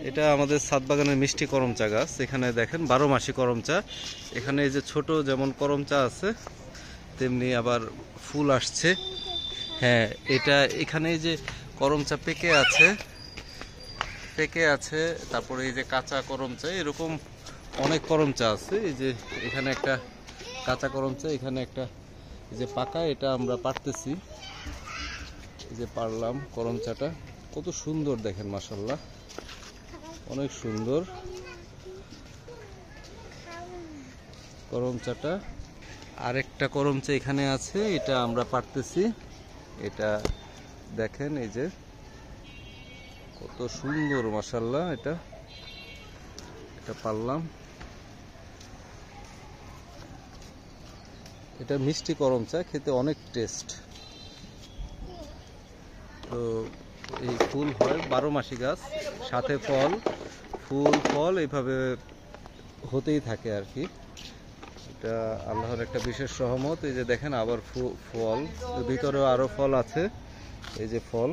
এটা আমাদের ছাদ বাগানের মিষ্টি করমচা গাছ। এখানে দেখেন 12 মাসি করমচা। এখানে এই যে ছোট যেমন করমচা আছে তেমনি আবার ফুল আসছে। হ্যাঁ, এটা এখানে এই যে করমচা পেকে আছে, তারপরে এই যে কাঁচা করমচা, এরকম অনেক করমচা আছে। এই যে এখানে একটা কাঁচা করমচা, এখানে একটা এই যে পাকা, এটা আমরা পারতেছি। এই যে পারলাম করমচাটা, কত সুন্দর দেখেন, মাশাআল্লাহ অনেক সুন্দর করমচাটা। আরেকটা করমচা এখানে আছে, এটা আমরা পারতেছি। এটা দেখেন, এই যে কত সুন্দর, মাশাআল্লাহ। এটা পারলাম। এটা মিষ্টি করমচা, খেতে অনেক টেস্ট। তো এই ফুল হয় 12 মাসি গাছ, সাথে ফল এইভাবে হতেই থাকে আর কি। এটা আল্লাহর একটা বিশেষ রহমত। এই যে দেখেন আবার ফল, ভিতরেও আরো ফল আছে। এই যে ফল।